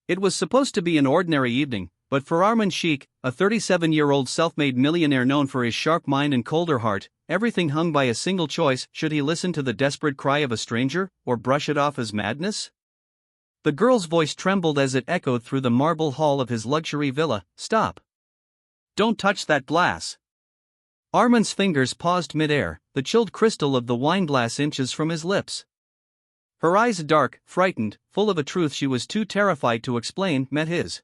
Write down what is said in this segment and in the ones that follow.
It was supposed to be an ordinary evening, but for Armand Sheikh, a 37-year-old self-made millionaire known for his sharp mind and colder heart, everything hung by a single choice: should he listen to the desperate cry of a stranger, or brush it off as madness? The girl's voice trembled as it echoed through the marble hall of his luxury villa. "Stop! Don't touch that glass!" Armand's fingers paused mid-air, the chilled crystal of the wine glass inches from his lips. Her eyes, dark, frightened, full of a truth she was too terrified to explain, met his.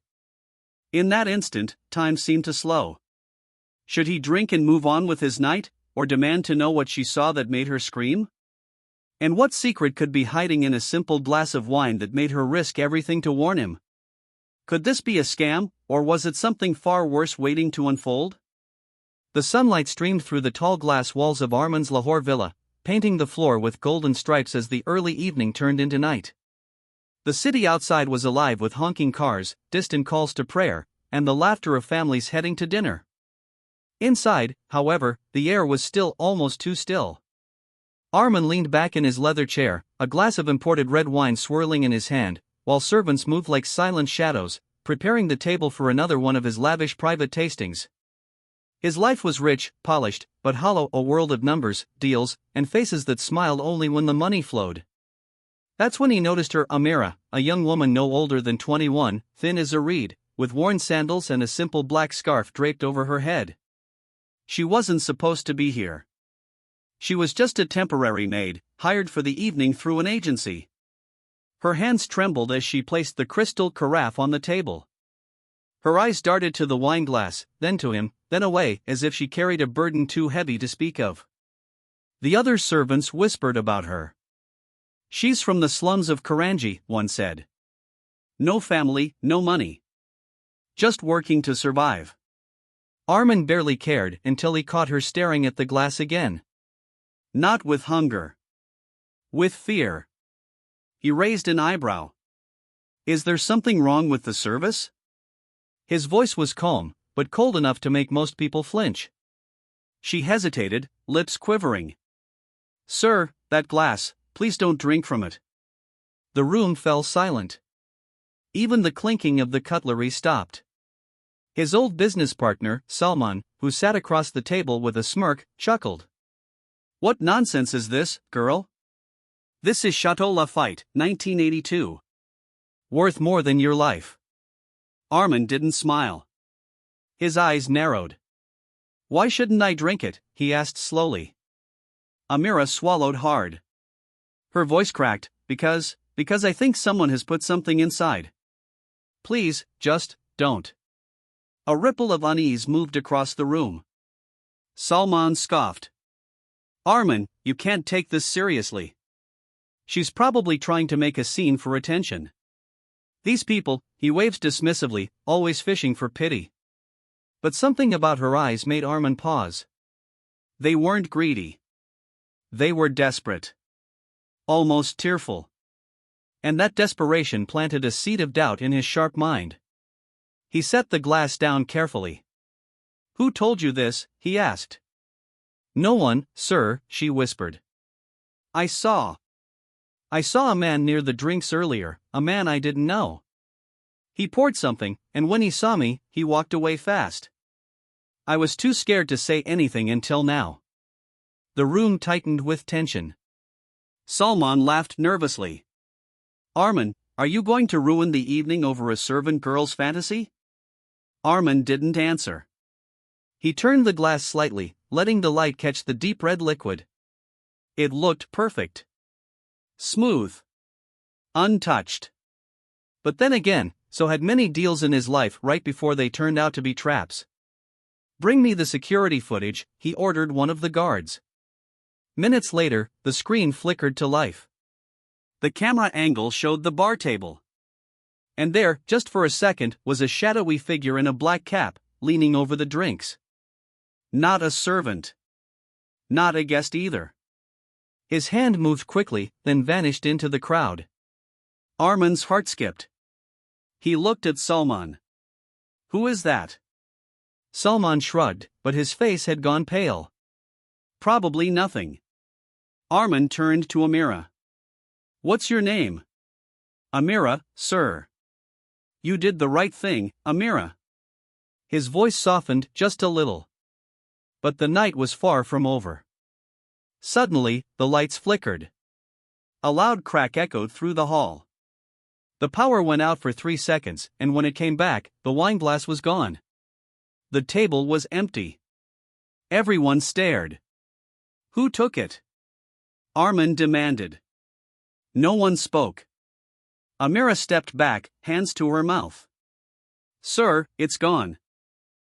In that instant, time seemed to slow. Should he drink and move on with his night, or demand to know what she saw that made her scream? And what secret could be hiding in a simple glass of wine that made her risk everything to warn him? Could this be a scam, or was it something far worse waiting to unfold? The sunlight streamed through the tall glass walls of Armand's Lahore villa, painting the floor with golden stripes as the early evening turned into night. The city outside was alive with honking cars, distant calls to prayer, and the laughter of families heading to dinner. Inside, however, the air was still, almost too still. Armand leaned back in his leather chair, a glass of imported red wine swirling in his hand, while servants moved like silent shadows, preparing the table for another one of his lavish private tastings. His life was rich, polished, but hollow, a world of numbers, deals, and faces that smiled only when the money flowed. That's when he noticed her, Amira, a young woman no older than 21, thin as a reed, with worn sandals and a simple black scarf draped over her head. She wasn't supposed to be here. She was just a temporary maid, hired for the evening through an agency. Her hands trembled as she placed the crystal carafe on the table. Her eyes darted to the wine glass, then to him, then away, as if she carried a burden too heavy to speak of. The other servants whispered about her. "She's from the slums of Karanji," one said. "No family, no money. Just working to survive." Armand barely cared until he caught her staring at the glass again. Not with hunger. With fear. He raised an eyebrow. "Is there something wrong with the service?" His voice was calm, but cold enough to make most people flinch. She hesitated, lips quivering. "Sir, that glass, please don't drink from it." The room fell silent. Even the clinking of the cutlery stopped. His old business partner, Salman, who sat across the table with a smirk, chuckled. "What nonsense is this, girl? This is Chateau Lafite, 1982. Worth more than your life." Armand didn't smile. His eyes narrowed. "Why shouldn't I drink it?" he asked slowly. Amira swallowed hard. Her voice cracked. Because I think someone has put something inside. Please, just don't." A ripple of unease moved across the room. Salman scoffed. "Armand, you can't take this seriously. She's probably trying to make a scene for attention. These people," he waved dismissively, "always fishing for pity." But something about her eyes made Armand pause. They weren't greedy. They were desperate. Almost tearful. And that desperation planted a seed of doubt in his sharp mind. He set the glass down carefully. "Who told you this?" he asked. "No one, sir," she whispered. I saw a man near the drinks earlier, a man I didn't know. He poured something, and when he saw me, he walked away fast. I was too scared to say anything until now." The room tightened with tension. Salman laughed nervously. "Armand, are you going to ruin the evening over a servant girl's fantasy?" Armand didn't answer. He turned the glass slightly, letting the light catch the deep red liquid. It looked perfect. Smooth. Untouched. But then again, so had many deals in his life right before they turned out to be traps. "Bring me the security footage," he ordered one of the guards. Minutes later, the screen flickered to life. The camera angle showed the bar table. And there, just for a second, was a shadowy figure in a black cap, leaning over the drinks. Not a servant. Not a guest either. His hand moved quickly, then vanished into the crowd. Armand's heart skipped. He looked at Salman. "Who is that?" Salman shrugged, but his face had gone pale. "Probably nothing." Armand turned to Amira. "What's your name?" "Amira, sir." You did the right thing, Amira. His voice softened just a little. But the night was far from over. Suddenly, the lights flickered. A loud crack echoed through the hall. The power went out for 3 seconds, and when it came back, the wine glass was gone. The table was empty. Everyone stared. Who took it? Armin demanded. No one spoke. Amira stepped back, hands to her mouth. Sir, it's gone.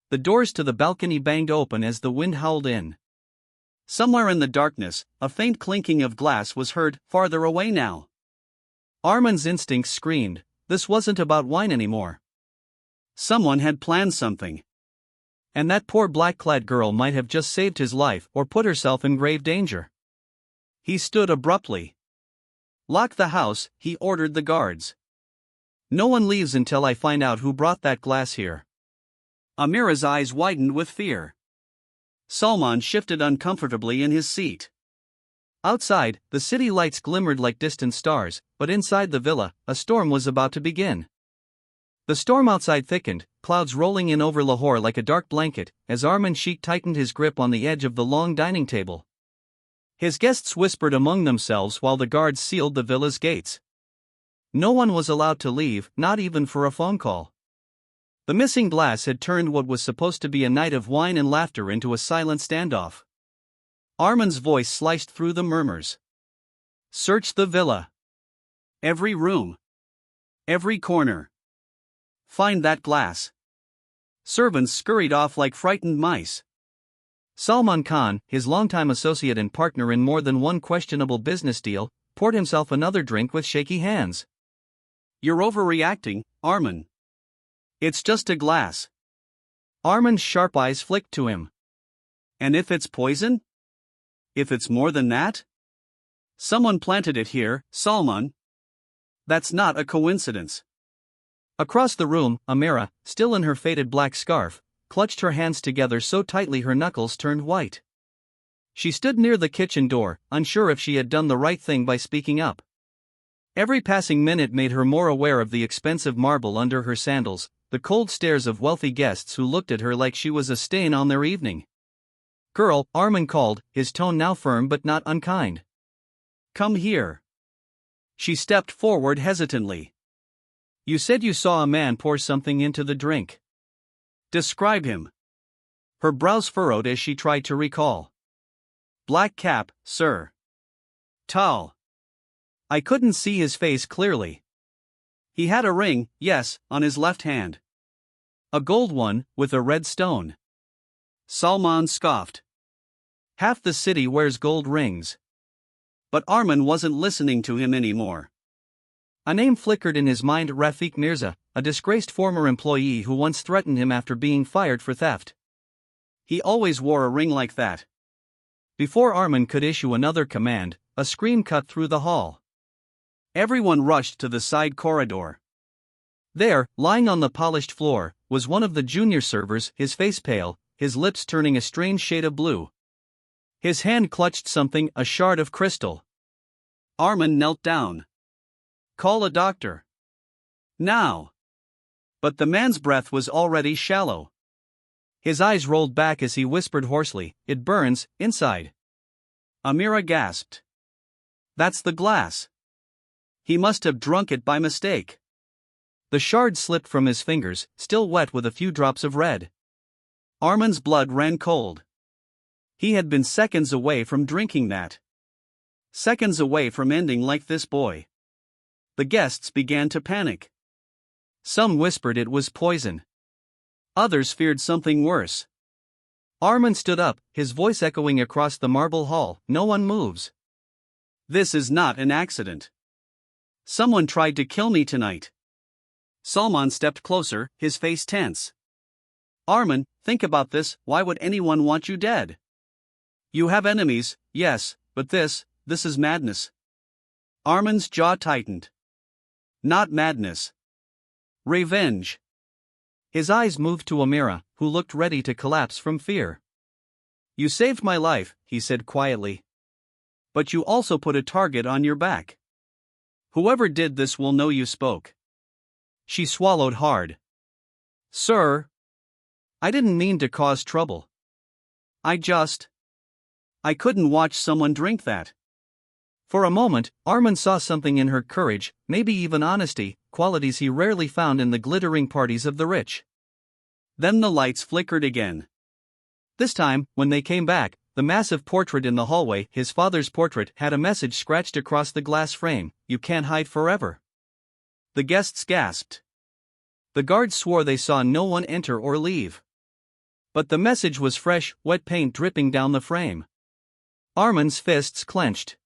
The doors to the balcony banged open as the wind howled in. Somewhere in the darkness, a faint clinking of glass was heard, farther away now. Armin's instincts screamed, this wasn't about wine anymore. Someone had planned something. And that poor black-clad girl might have just saved his life or put herself in grave danger. He stood abruptly. Lock the house, he ordered the guards. No one leaves until I find out who brought that glass here. Amira's eyes widened with fear. Salman shifted uncomfortably in his seat. Outside, the city lights glimmered like distant stars, but inside the villa, a storm was about to begin. The storm outside thickened, clouds rolling in over Lahore like a dark blanket, as Armin Sheikh tightened his grip on the edge of the long dining table. His guests whispered among themselves while the guards sealed the villa's gates. No one was allowed to leave, not even for a phone call. The missing glass had turned what was supposed to be a night of wine and laughter into a silent standoff. Armin's voice sliced through the murmurs. Search the villa. Every room. Every corner. Find that glass. Servants scurried off like frightened mice. Salman Khan, his longtime associate and partner in more than one questionable business deal, poured himself another drink with shaky hands. You're overreacting, Armin. It's just a glass. Armin's sharp eyes flicked to him. And if it's poison? If it's more than that? Someone planted it here, Salman. That's not a coincidence. Across the room, Amira, still in her faded black scarf, clutched her hands together so tightly her knuckles turned white. She stood near the kitchen door, unsure if she had done the right thing by speaking up. Every passing minute made her more aware of the expensive marble under her sandals, the cold stares of wealthy guests who looked at her like she was a stain on their evening. Girl, Armin called, his tone now firm but not unkind. Come here. She stepped forward hesitantly. You said you saw a man pour something into the drink. Describe him. Her brows furrowed as she tried to recall. Black cap, sir. Tall. I couldn't see his face clearly. He had a ring, yes, on his left hand. A gold one, with a red stone. Salman scoffed. Half the city wears gold rings. But Armin wasn't listening to him anymore. A name flickered in his mind, Rafiq Mirza, a disgraced former employee who once threatened him after being fired for theft. He always wore a ring like that. Before Armin could issue another command, a scream cut through the hall. Everyone rushed to the side corridor. There, lying on the polished floor, was one of the junior servers, his face pale, his lips turning a strange shade of blue. His hand clutched something, a shard of crystal. Armin knelt down. Call a doctor. Now. But the man's breath was already shallow. His eyes rolled back as he whispered hoarsely, It burns, inside. Amira gasped. That's the glass. He must have drunk it by mistake. The shard slipped from his fingers, still wet with a few drops of red. Armin's blood ran cold. He had been seconds away from drinking that. Seconds away from ending like this boy. The guests began to panic. Some whispered it was poison. Others feared something worse. Armin stood up, his voice echoing across the marble hall, No one moves. This is not an accident. Someone tried to kill me tonight. Salman stepped closer, his face tense. Armin, think about this, why would anyone want you dead? You have enemies, yes, but this is madness. Armin's jaw tightened. Not madness. Revenge. His eyes moved to Amira, who looked ready to collapse from fear. You saved my life, he said quietly. But you also put a target on your back. Whoever did this will know you spoke. She swallowed hard. Sir, I didn't mean to cause trouble. I couldn't watch someone drink that. For a moment, Armin saw something in her courage, maybe even honesty, qualities he rarely found in the glittering parties of the rich. Then the lights flickered again. This time, when they came back, the massive portrait in the hallway, his father's portrait, had a message scratched across the glass frame: "You can't hide forever." The guests gasped. The guards swore they saw no one enter or leave. But the message was fresh, wet paint dripping down the frame. Armin's fists clenched.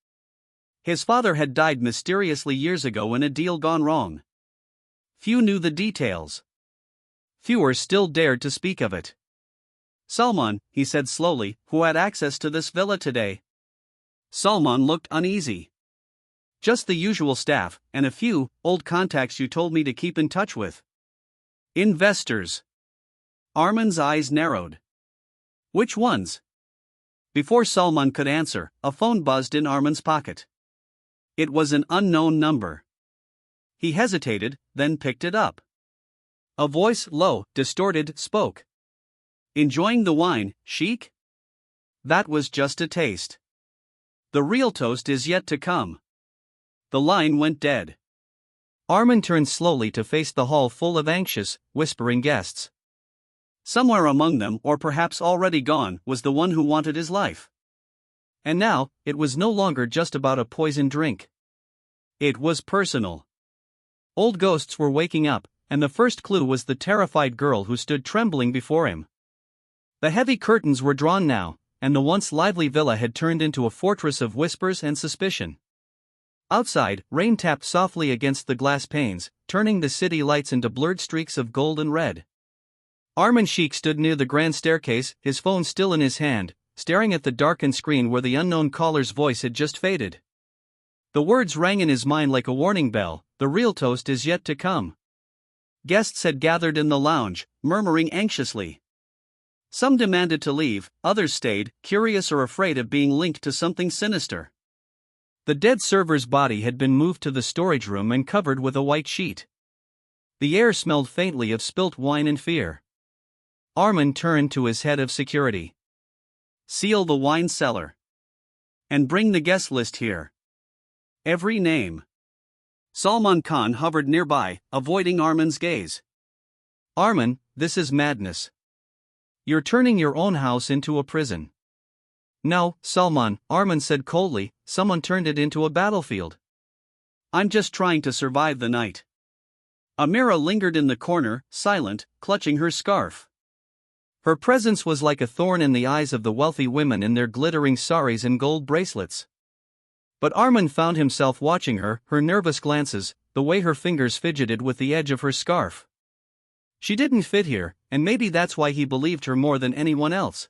His father had died mysteriously years ago in a deal gone wrong. Few knew the details. Fewer still dared to speak of it. Salman, he said slowly, who had access to this villa today? Salman looked uneasy. Just the usual staff, and a few old contacts you told me to keep in touch with. Investors. Armin's eyes narrowed. Which ones? Before Salman could answer, a phone buzzed in Armin's pocket. It was an unknown number. He hesitated, then picked it up. A voice, low, distorted, spoke. Enjoying the wine, Sheik? That was just a taste. The real toast is yet to come. The line went dead. Armin turned slowly to face the hall full of anxious, whispering guests. Somewhere among them, or perhaps already gone, was the one who wanted his life. And now, it was no longer just about a poisoned drink. It was personal. Old ghosts were waking up, and the first clue was the terrified girl who stood trembling before him. The heavy curtains were drawn now, and the once lively villa had turned into a fortress of whispers and suspicion. Outside, rain tapped softly against the glass panes, turning the city lights into blurred streaks of gold and red. Armin Sheik stood near the grand staircase, his phone still in his hand, staring at the darkened screen where the unknown caller's voice had just faded. The words rang in his mind like a warning bell: the real toast is yet to come. Guests had gathered in the lounge, murmuring anxiously. Some demanded to leave, others stayed, curious or afraid of being linked to something sinister. The dead server's body had been moved to the storage room and covered with a white sheet. The air smelled faintly of spilt wine and fear. Armin turned to his head of security. Seal the wine cellar. And bring the guest list here. Every name. Salman Khan hovered nearby, avoiding Armin's gaze. Armin, this is madness. You're turning your own house into a prison. No, Salman, Armin said coldly, someone turned it into a battlefield. I'm just trying to survive the night. Amira lingered in the corner, silent, clutching her scarf. Her presence was like a thorn in the eyes of the wealthy women in their glittering saris and gold bracelets. But Armin found himself watching her nervous glances, the way her fingers fidgeted with the edge of her scarf. She didn't fit here, and maybe that's why he believed her more than anyone else.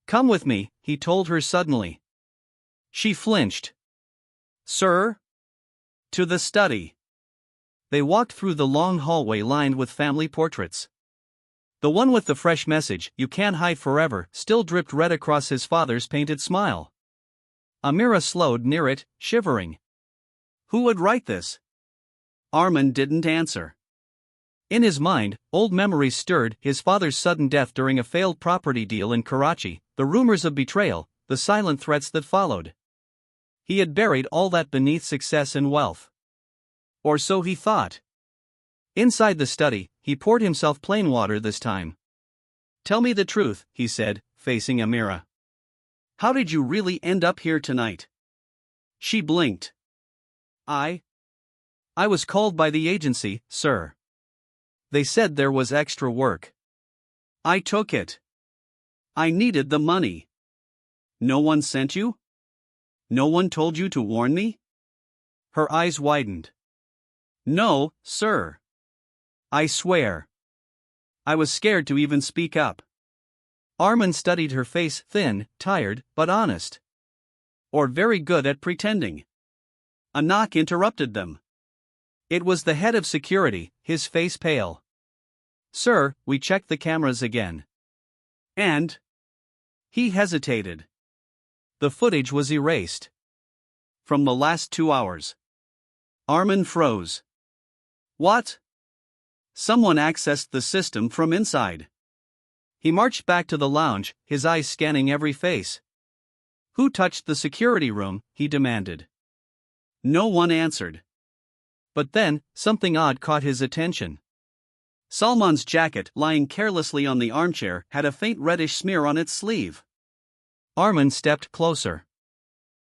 Come with me, he told her suddenly. She flinched. Sir? To the study. They walked through the long hallway lined with family portraits. The one with the fresh message, "You can't hide forever," still dripped red across his father's painted smile. Amira slowed near it, shivering. Who would write this? Armin didn't answer. In his mind, old memories stirred: his father's sudden death during a failed property deal in Karachi, the rumors of betrayal, the silent threats that followed. He had buried all that beneath success and wealth. Or so he thought. Inside the study, he poured himself plain water this time. Tell me the truth, he said, facing Amira. How did you really end up here tonight? She blinked. I was called by the agency, sir. They said there was extra work. I took it. I needed the money. No one sent you? No one told you to warn me? Her eyes widened. No, sir. I swear. I was scared to even speak up. Armin studied her face, thin, tired, but honest. Or very good at pretending. A knock interrupted them. It was the head of security, his face pale. Sir, we checked the cameras again. And? He hesitated. The footage was erased. From the last 2 hours. Armin froze. What? Someone accessed the system from inside. He marched back to the lounge, his eyes scanning every face. Who touched the security room? He demanded. No one answered. But then, something odd caught his attention. Salman's jacket, lying carelessly on the armchair, had a faint reddish smear on its sleeve. Arman stepped closer.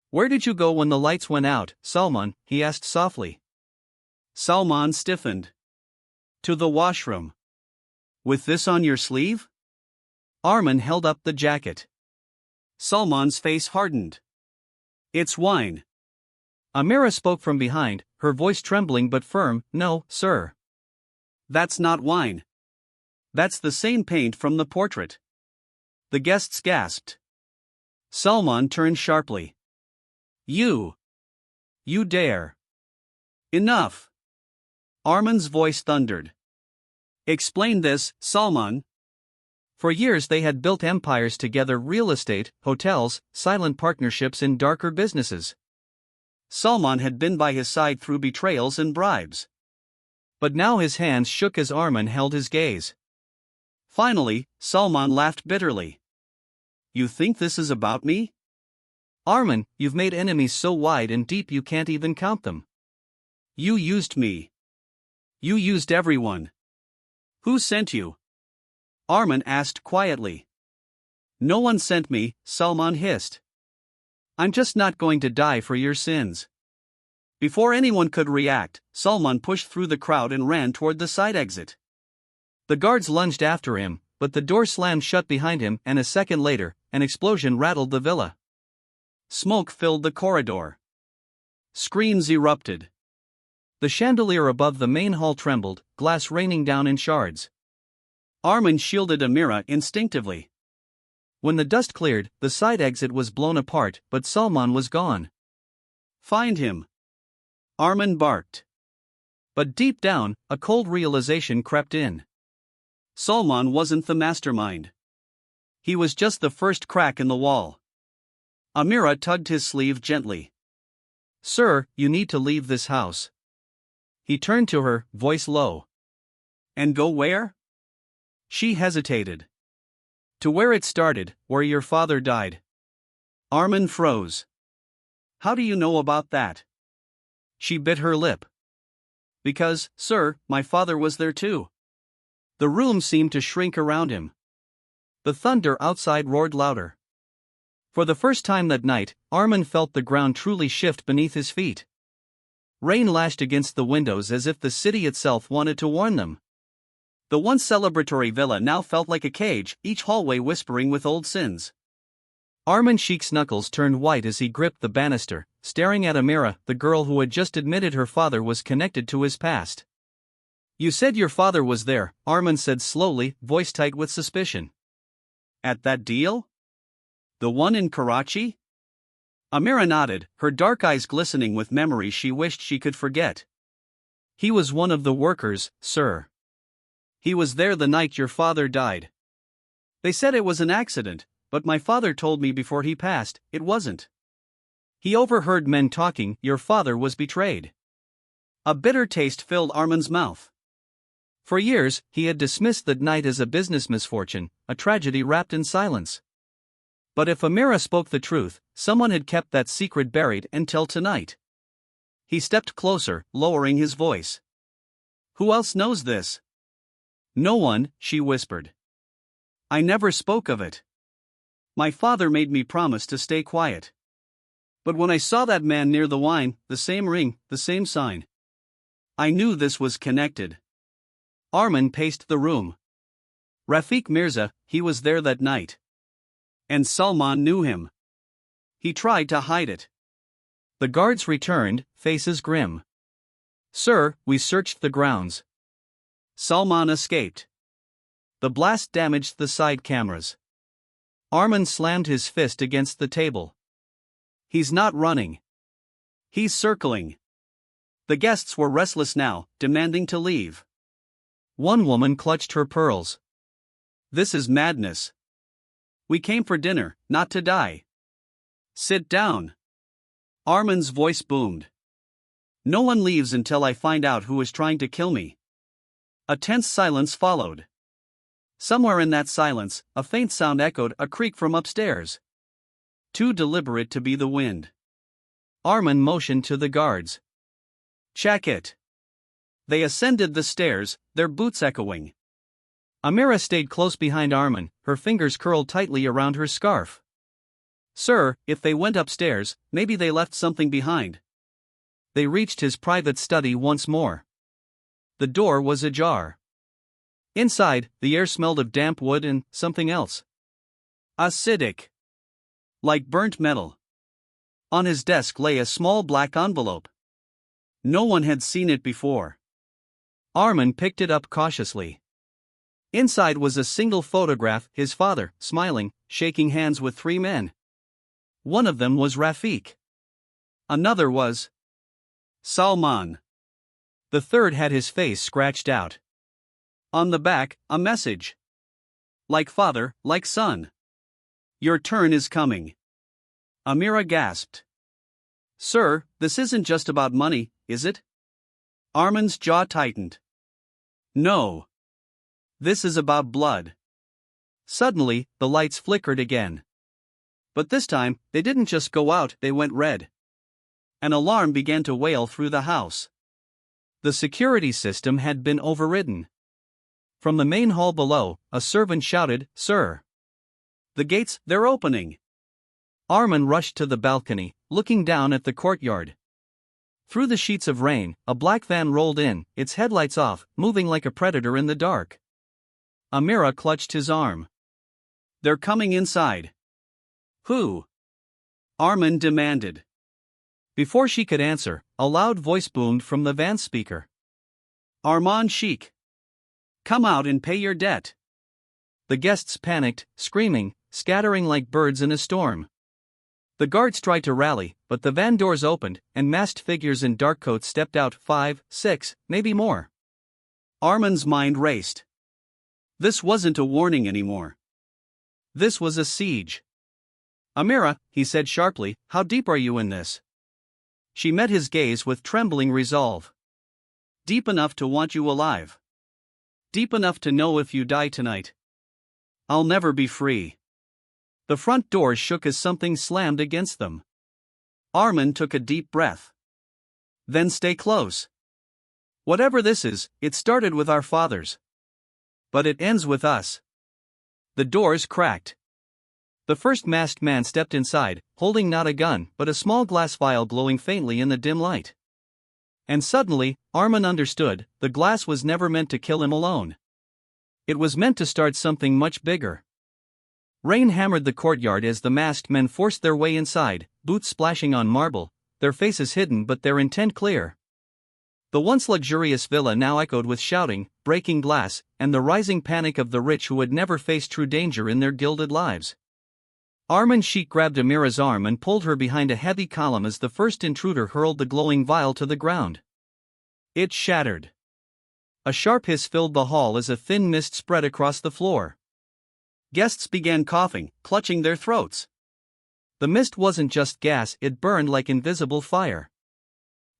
Where did you go when the lights went out, Salman? He asked softly. Salman stiffened. To the washroom. With this on your sleeve? Arman held up the jacket. Salman's face hardened. It's wine. Amira spoke from behind, her voice trembling but firm. No, sir. That's not wine. That's the same paint from the portrait. The guests gasped. Salman turned sharply. You dare. Enough. Arman's voice thundered. Explain this, Salman. For years they had built empires together, real estate, hotels, silent partnerships in darker businesses. Salman had been by his side through betrayals and bribes. But now his hands shook as Arman held his gaze. Finally, Salman laughed bitterly. You think this is about me? Arman, you've made enemies so wide and deep you can't even count them. You used me. You used everyone. Who sent you? Arman asked quietly. No one sent me, Salman hissed. I'm just not going to die for your sins. Before anyone could react, Salman pushed through the crowd and ran toward the side exit. The guards lunged after him, but the door slammed shut behind him, and a second later, an explosion rattled the villa. Smoke filled the corridor. Screams erupted. The chandelier above the main hall trembled, glass raining down in shards. Arman shielded Amira instinctively. When the dust cleared, the side exit was blown apart, but Salman was gone. Find him. Arman barked. But deep down, a cold realization crept in. Salman wasn't the mastermind. He was just the first crack in the wall. Amira tugged his sleeve gently. Sir, you need to leave this house. He turned to her, voice low. And go where? She hesitated. To where it started, where your father died. Arman froze. How do you know about that? She bit her lip. Because, sir, my father was there too. The room seemed to shrink around him. The thunder outside roared louder. For the first time that night, Arman felt the ground truly shift beneath his feet. Rain lashed against the windows as if the city itself wanted to warn them. The once celebratory villa now felt like a cage, each hallway whispering with old sins. Arman Sheikh's knuckles turned white as he gripped the banister, staring at Amira, the girl who had just admitted her father was connected to his past. You said your father was there, Arman said slowly, voice tight with suspicion. At that deal? The one in Karachi? Amira nodded, her dark eyes glistening with memories she wished she could forget. He was one of the workers, sir. He was there the night your father died. They said it was an accident, but my father told me before he passed, it wasn't. He overheard men talking, your father was betrayed. A bitter taste filled Arman's mouth. For years, he had dismissed that night as a business misfortune, a tragedy wrapped in silence. But if Amira spoke the truth, someone had kept that secret buried until tonight. He stepped closer, lowering his voice. Who else knows this? No one, she whispered. I never spoke of it. My father made me promise to stay quiet. But when I saw that man near the wine, the same ring, the same sign, I knew this was connected. Arman paced the room. Rafiq Mirza, he was there that night. And Salman knew him. He tried to hide it. The guards returned, faces grim. Sir, we searched the grounds. Salman escaped. The blast damaged the side cameras. Arman slammed his fist against the table. He's not running. He's circling. The guests were restless now, demanding to leave. One woman clutched her pearls. This is madness. We came for dinner, not to die. Sit down. Arman's voice boomed. No one leaves until I find out who is trying to kill me. A tense silence followed. Somewhere in that silence, a faint sound echoed, a creak from upstairs. Too deliberate to be the wind. Armin motioned to the guards. "Check it." They ascended the stairs, their boots echoing. Amira stayed close behind Armin, her fingers curled tightly around her scarf. "Sir, if they went upstairs, maybe they left something behind." They reached his private study once more. The door was ajar. Inside, the air smelled of damp wood and something else. Acidic. Like burnt metal. On his desk lay a small black envelope. No one had seen it before. Armin picked it up cautiously. Inside was a single photograph, his father, smiling, shaking hands with three men. One of them was Rafik. Another was Salman. The third had his face scratched out. On the back, a message. Like father, like son. Your turn is coming. Amira gasped. "Sir, this isn't just about money, is it?" Armin's jaw tightened. "No. This is about blood." Suddenly, the lights flickered again. But this time, they didn't just go out, they went red. An alarm began to wail through the house. The security system had been overridden. From the main hall below, a servant shouted, "Sir! The gates, they're opening!" Armin rushed to the balcony, looking down at the courtyard. Through the sheets of rain, a black van rolled in, its headlights off, moving like a predator in the dark. Amira clutched his arm. "They're coming inside." "Who?" Armin demanded. Before she could answer, a loud voice boomed from the van speaker. "Armand Sheikh. Come out and pay your debt." The guests panicked, screaming, scattering like birds in a storm. The guards tried to rally, but the van doors opened, and masked figures in dark coats stepped out, 5, 6, maybe more. Armin's mind raced. This wasn't a warning anymore. This was a siege. "Amira," he said sharply, "how deep are you in this?" She met his gaze with trembling resolve. "Deep enough to want you alive. Deep enough to know if you die tonight, I'll never be free." The front doors shook as something slammed against them. Armin took a deep breath. "Then stay close. Whatever this is, it started with our fathers. But it ends with us." The doors cracked. The first masked man stepped inside, holding not a gun, but a small glass vial glowing faintly in the dim light. And suddenly, Armin understood, the glass was never meant to kill him alone. It was meant to start something much bigger. Rain hammered the courtyard as the masked men forced their way inside, boots splashing on marble, their faces hidden but their intent clear. The once luxurious villa now echoed with shouting, breaking glass, and the rising panic of the rich who had never faced true danger in their gilded lives. Armin Sheikh grabbed Amira's arm and pulled her behind a heavy column as the first intruder hurled the glowing vial to the ground. It shattered. A sharp hiss filled the hall as a thin mist spread across the floor. Guests began coughing, clutching their throats. The mist wasn't just gas, it burned like invisible fire.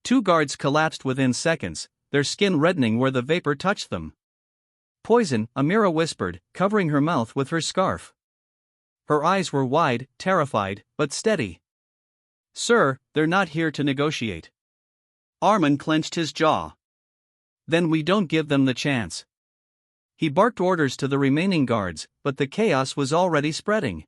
2 guards collapsed within seconds, their skin reddening where the vapor touched them. "Poison," Amira whispered, covering her mouth with her scarf. Her eyes were wide, terrified, but steady. "Sir, they're not here to negotiate." Armin clenched his jaw. "Then we don't give them the chance." He barked orders to the remaining guards, but the chaos was already spreading.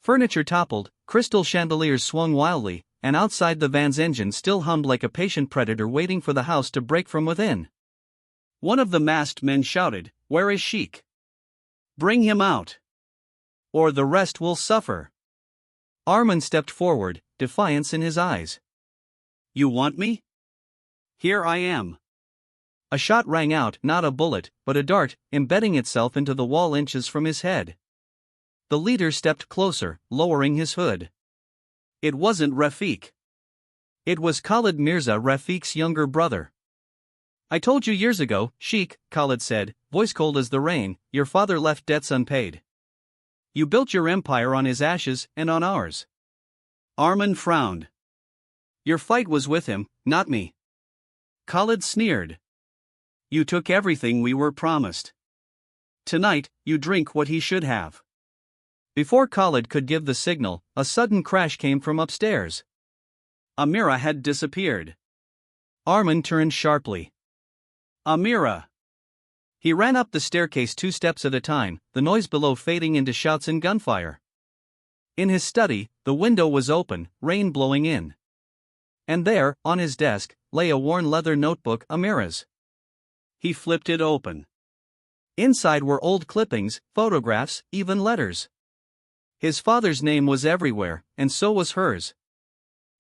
Furniture toppled, crystal chandeliers swung wildly, and outside the van's engine still hummed like a patient predator waiting for the house to break from within. One of the masked men shouted, "Where is Sheikh? Bring him out, or the rest will suffer." Armin stepped forward, defiance in his eyes. "You want me? Here I am." A shot rang out, not a bullet, but a dart, embedding itself into the wall inches from his head. The leader stepped closer, lowering his hood. It wasn't Rafik. It was Khalid Mirza, Rafik's younger brother. "I told you years ago, Sheikh," Khalid said, voice cold as the rain, "your father left debts unpaid. You built your empire on his ashes and on ours." Armin frowned. "Your fight was with him, not me." Khalid sneered. You took everything we were promised. Tonight, you drink what he should have. Before Khalid could give the signal, a sudden crash came from upstairs. Amira had disappeared. Arman turned sharply. Amira! He ran up the staircase 2 steps at a time, the noise below fading into shouts and gunfire. In his study, the window was open, rain blowing in. And there, on his desk, lay a worn leather notebook, Amira's. He flipped it open. Inside were old clippings, photographs, even letters. His father's name was everywhere, and so was hers.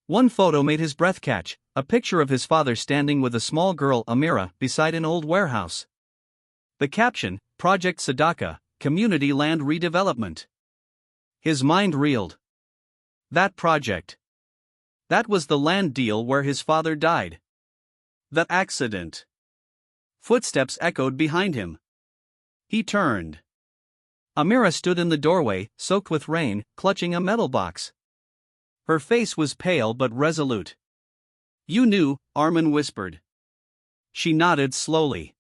One photo made his breath catch, a picture of his father standing with a small girl, Amira, beside an old warehouse. The caption, Project Sadaka, Community Land Redevelopment. His mind reeled. That project. That was the land deal where his father died. The accident. Footsteps echoed behind him. He turned. Amira stood in the doorway, soaked with rain, clutching a metal box. Her face was pale but resolute. You knew, Arman whispered. She nodded slowly.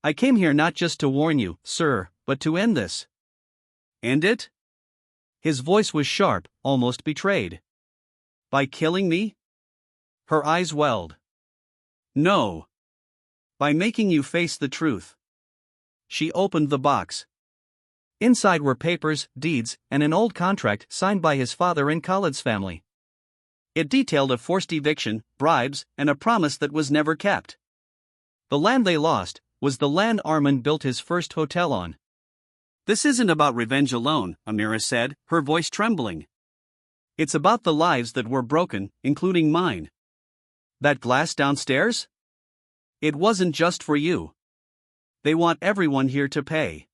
I came here not just to warn you, sir, but to end this. End it? His voice was sharp, almost betrayed. By killing me? Her eyes welled. No. By making you face the truth. She opened the box. Inside were papers, deeds, and an old contract signed by his father and Khalid's family. It detailed a forced eviction, bribes, and a promise that was never kept. The land they lost was the land Arman built his first hotel on. This isn't about revenge alone, Amira said, her voice trembling. It's about the lives that were broken, including mine. That glass downstairs? It wasn't just for you. They want everyone here to pay.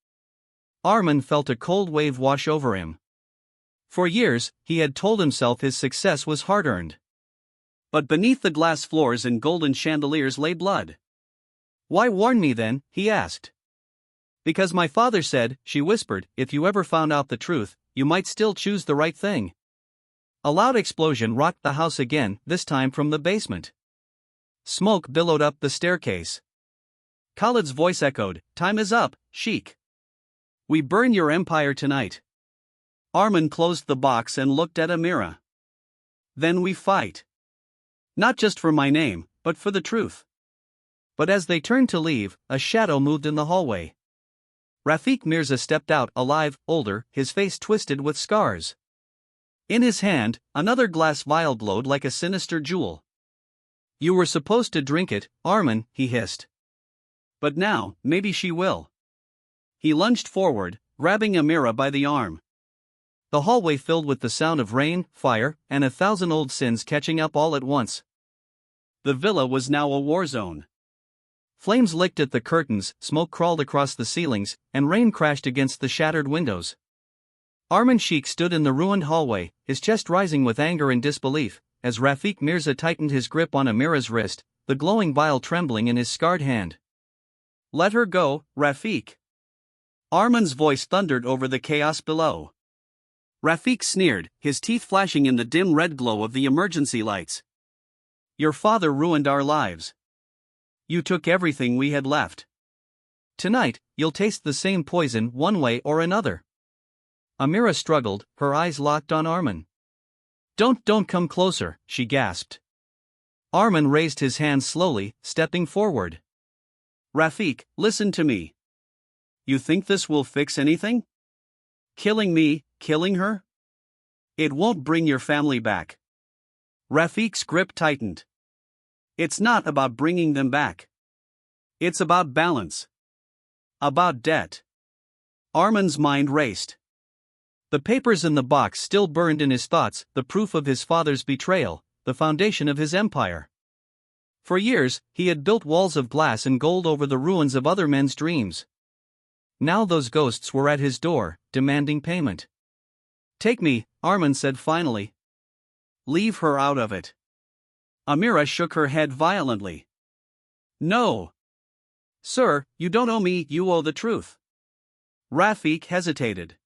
Arman felt a cold wave wash over him. For years, he had told himself his success was hard-earned. But beneath the glass floors and golden chandeliers lay blood. Why warn me then? He asked. Because my father said, she whispered, if you ever found out the truth, you might still choose the right thing. A loud explosion rocked the house again, this time from the basement. Smoke billowed up the staircase. Khalid's voice echoed, time is up, Sheikh. We burn your empire tonight. Arman closed the box and looked at Amira. Then we fight. Not just for my name, but for the truth. But as they turned to leave, a shadow moved in the hallway. Rafiq Mirza stepped out, alive, older, his face twisted with scars. In his hand, another glass vial glowed like a sinister jewel. You were supposed to drink it, Arman, he hissed. But now, maybe she will. He lunged forward, grabbing Amira by the arm. The hallway filled with the sound of rain, fire, and 1,000 old sins catching up all at once. The villa was now a war zone. Flames licked at the curtains, smoke crawled across the ceilings, and rain crashed against the shattered windows. Arman Sheikh stood in the ruined hallway, his chest rising with anger and disbelief, as Rafiq Mirza tightened his grip on Amira's wrist, the glowing vial trembling in his scarred hand. Let her go, Rafiq. Arman's voice thundered over the chaos below. Rafiq sneered, his teeth flashing in the dim red glow of the emergency lights. Your father ruined our lives. You took everything we had left. Tonight, you'll taste the same poison one way or another. Amira struggled, her eyes locked on Arman. Don't come closer, she gasped. Arman raised his hand slowly, stepping forward. Rafiq, listen to me. You think this will fix anything? Killing me, killing her? It won't bring your family back. Rafiq's grip tightened. It's not about bringing them back. It's about balance. About debt. Arman's mind raced. The papers in the box still burned in his thoughts, the proof of his father's betrayal, the foundation of his empire. For years, he had built walls of glass and gold over the ruins of other men's dreams. Now those ghosts were at his door, demanding payment. Take me, Arman said finally. Leave her out of it. Amira shook her head violently. No. Sir, you don't owe me, you owe the truth. Rafiq hesitated.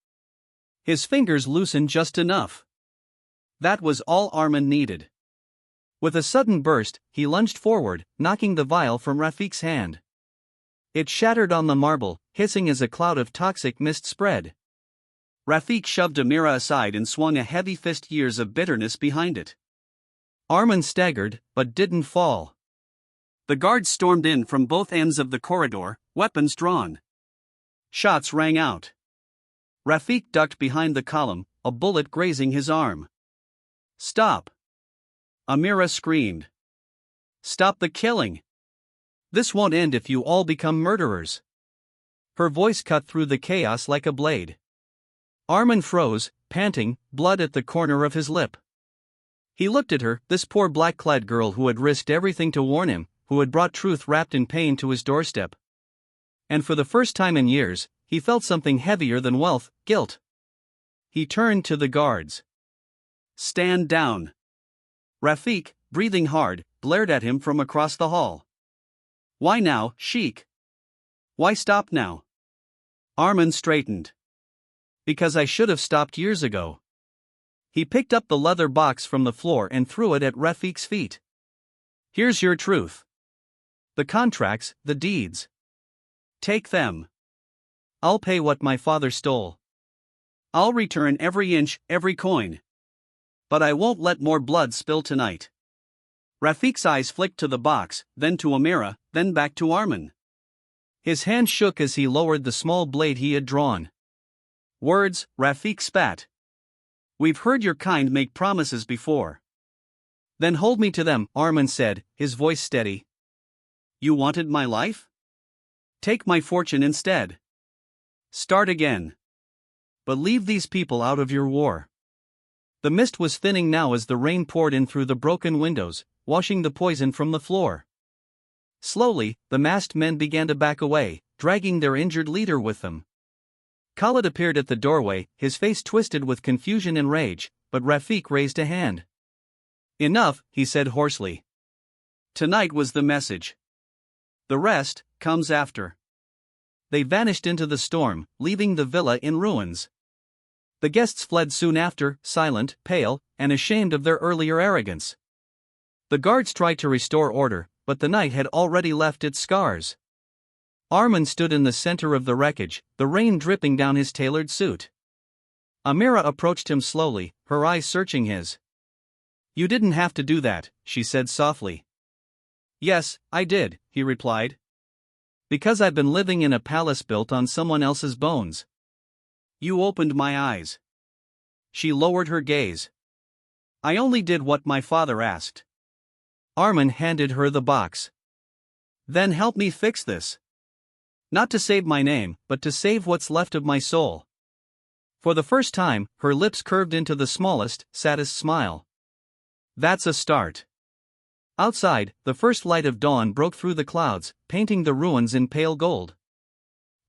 His fingers loosened just enough. That was all Arman needed. With a sudden burst, he lunged forward, knocking the vial from Rafiq's hand. It shattered on the marble, hissing as a cloud of toxic mist spread. Rafik shoved Amira aside and swung a heavy fist, years of bitterness behind it. Arman staggered, but didn't fall. The guards stormed in from both ends of the corridor, weapons drawn. Shots rang out. Rafik ducked behind the column, a bullet grazing his arm. "Stop!" Amira screamed. "Stop the killing! This won't end if you all become murderers." Her voice cut through the chaos like a blade. Arman froze, panting, blood at the corner of his lip. He looked at her, this poor black-clad girl who had risked everything to warn him, who had brought truth wrapped in pain to his doorstep. And for the first time in years, he felt something heavier than wealth, guilt. He turned to the guards. "Stand down." Rafik, breathing hard, glared at him from across the hall. "Why now, Sheik? Why stop now?" Arman straightened. "Because I should have stopped years ago." He picked up the leather box from the floor and threw it at Rafik's feet. "Here's your truth. The contracts, the deeds. Take them. I'll pay what my father stole. I'll return every inch, every coin. But I won't let more blood spill tonight." Rafik's eyes flicked to the box, then to Amira, then back to Arman. His hand shook as he lowered the small blade he had drawn. "Words," Rafik spat. "We've heard your kind make promises before." "Then hold me to them," Arman said, his voice steady. "You wanted my life? Take my fortune instead. Start again. But leave these people out of your war." The mist was thinning now as the rain poured in through the broken windows, washing the poison from the floor. Slowly, the masked men began to back away, dragging their injured leader with them. Khalid appeared at the doorway, his face twisted with confusion and rage, but Rafik raised a hand. "Enough," he said hoarsely. "Tonight was the message. The rest comes after." They vanished into the storm, leaving the villa in ruins. The guests fled soon after, silent, pale, and ashamed of their earlier arrogance. The guards tried to restore order, but the night had already left its scars. Arman stood in the center of the wreckage, the rain dripping down his tailored suit. Amira approached him slowly, her eyes searching his. "You didn't have to do that," she said softly. "Yes, I did," he replied. "Because I've been living in a palace built on someone else's bones. You opened my eyes." She lowered her gaze. "I only did what my father asked." Arman handed her the box. "Then help me fix this. Not to save my name, but to save what's left of my soul." For the first time, her lips curved into the smallest, saddest smile. "That's a start." Outside, the first light of dawn broke through the clouds, painting the ruins in pale gold.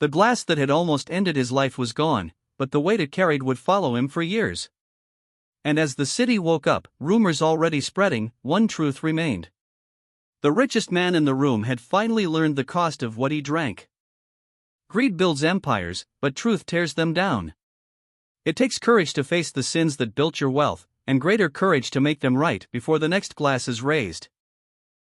The glass that had almost ended his life was gone, but the weight it carried would follow him for years. And as the city woke up, rumors already spreading, one truth remained. The richest man in the room had finally learned the cost of what he drank. Greed builds empires, but truth tears them down. It takes courage to face the sins that built your wealth, and greater courage to make them right before the next glass is raised.